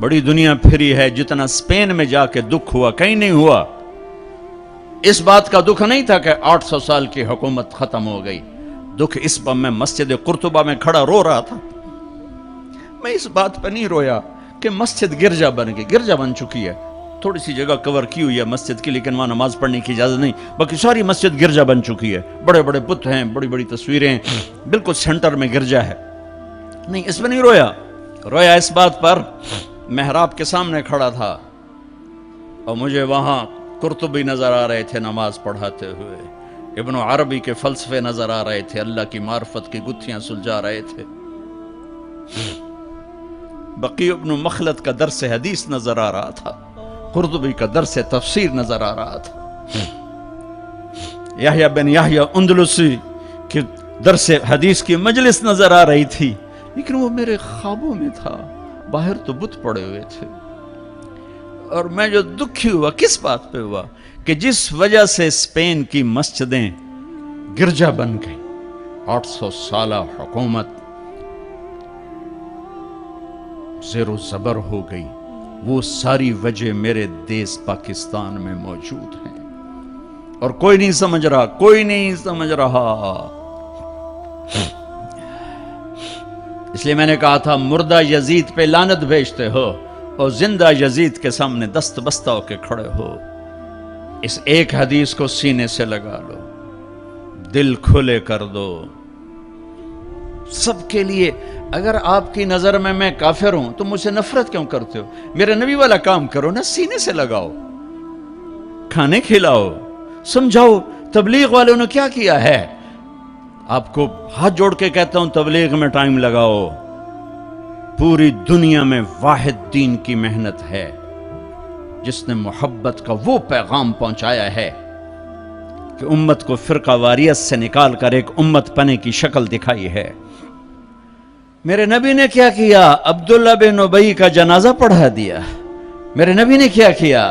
بڑی دنیا پھری ہے، جتنا اسپین میں جا کے دکھ ہوا کہیں نہیں ہوا۔ اس بات کا دکھ نہیں تھا کہ 800 سال کی حکومت ختم ہو گئی، دکھ اس پر میں مسجد قرطبہ میں کھڑا رو رہا تھا۔ میں اس بات پہ نہیں رویا کہ مسجد گرجا بن گئی، گرجا بن چکی ہے، تھوڑی سی جگہ کور کی ہوئی ہے مسجد کی، لیکن وہاں نماز پڑھنے کی اجازت نہیں، باقی ساری مسجد گرجا بن چکی ہے، بڑے بڑے بت ہیں، بڑی بڑی تصویریں، بالکل سینٹر میں گرجا ہے۔ نہیں، اس میں نہیں رویا، رویا اس بات پر محراب کے سامنے کھڑا تھا اور مجھے وہاں قرطبی نظر آ رہے تھے نماز پڑھاتے ہوئے، ابن عربی کے فلسفے نظر آ رہے تھے، اللہ کی معرفت کی گتھیاں سلجھا رہے تھے، بقی ابن مخلد کا درس حدیث نظر آ رہا تھا، قرطبی کا درس تفسیر نظر آ رہا تھا، یحییٰ بن یحییٰ اندلسی کے درس حدیث کی مجلس نظر آ رہی تھی، لیکن وہ میرے خوابوں میں تھا، باہر تو بت پڑے ہوئے تھے۔ اور میں جو دکھی ہوا کس بات پہ ہوا کہ جس وجہ سے اسپین کی مسجدیں گرجا بن گئی، 800 سالہ حکومت زیر و زبر ہو گئی، وہ ساری وجہ میرے دیس پاکستان میں موجود ہیں، اور کوئی نہیں سمجھ رہا، کوئی نہیں سمجھ رہا۔ اس لیے میں نے کہا تھا مردہ یزید پہ لعنت بھیجتے ہو اور زندہ یزید کے سامنے دست بستہ ہو کے کھڑے ہو۔ اس ایک حدیث کو سینے سے لگا لو، دل کھلے کر دو سب کے لیے۔ اگر آپ کی نظر میں کافر ہوں تو مجھ سے نفرت کیوں کرتے ہو؟ میرے نبی والا کام کرو نا، سینے سے لگاؤ، کھانے کھلاؤ، سمجھاؤ۔ تبلیغ والوں نے کیا کیا ہے؟ آپ کو ہاتھ جوڑ کے کہتا ہوں تبلیغ میں ٹائم لگاؤ، پوری دنیا میں واحد دین کی محنت ہے جس نے محبت کا وہ پیغام پہنچایا ہے کہ امت کو فرقہ واریت سے نکال کر ایک امت پنے کی شکل دکھائی ہے۔ میرے نبی نے کیا کیا؟ عبداللہ بن ابی کا جنازہ پڑھا دیا۔ میرے نبی نے کیا کیا؟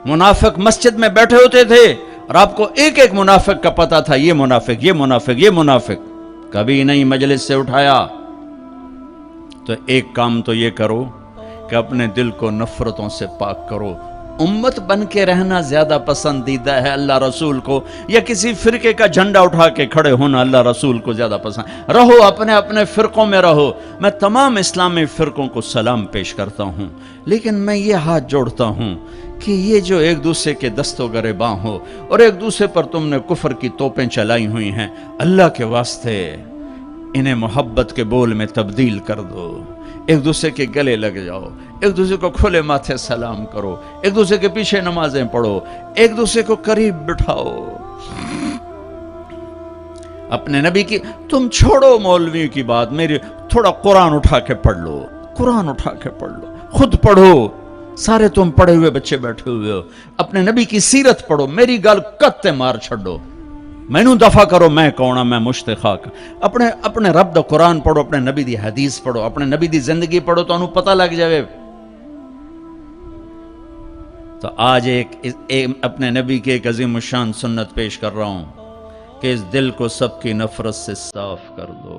منافق مسجد میں بیٹھے ہوتے تھے اور آپ کو ایک ایک منافق کا پتہ تھا، یہ منافق، یہ منافق، یہ منافق، کبھی نہیں مجلس سے اٹھایا۔ تو ایک کام تو یہ کرو کہ اپنے دل کو نفرتوں سے پاک کرو۔ امت بن کے رہنا زیادہ پسندیدہ ہے اللہ رسول کو، یا کسی فرقے کا جھنڈا اٹھا کے کھڑے ہونا اللہ رسول کو زیادہ پسند؟ رہو اپنے اپنے فرقوں میں رہو۔ میں تمام اسلامی فرقوں کو سلام پیش کرتا ہوں، لیکن میں یہ ہاتھ جوڑتا ہوں کہ یہ جو ایک دوسرے کے دست و گریباں ہو اور ایک دوسرے پر تم نے کفر کی توپیں چلائی ہوئی ہیں، اللہ کے واسطے انہیں محبت کے بول میں تبدیل کر دو، ایک دوسرے کے گلے لگ جاؤ، ایک دوسرے کو کھلے ماتھے سلام کرو، ایک دوسرے کے پیچھے نمازیں پڑھو، ایک دوسرے کو قریب بٹھاؤ۔ اپنے نبی کی تم چھوڑو مولوی کی بات، میری تھوڑا قرآن اٹھا کے پڑھ لو، قرآن اٹھا کے پڑھ لو، خود پڑھو، سارے تم پڑھے ہوئے بچے بیٹھے ہوئے ہو، اپنے نبی کی سیرت پڑھو، میری گل کتے مار چھڑو، مینوں دفع کرو میں کون ہاں، میں مشتخاک، اپنے رب دا قرآن پڑھو، اپنے نبی دی حدیث پڑھو، اپنے نبی دی زندگی پڑھو تو انہوں پتہ لگ جائے۔ تو آج اپنے نبی کی ایک عظیم الشان سنت پیش کر رہا ہوں کہ اس دل کو سب کی نفرت سے صاف کر دو۔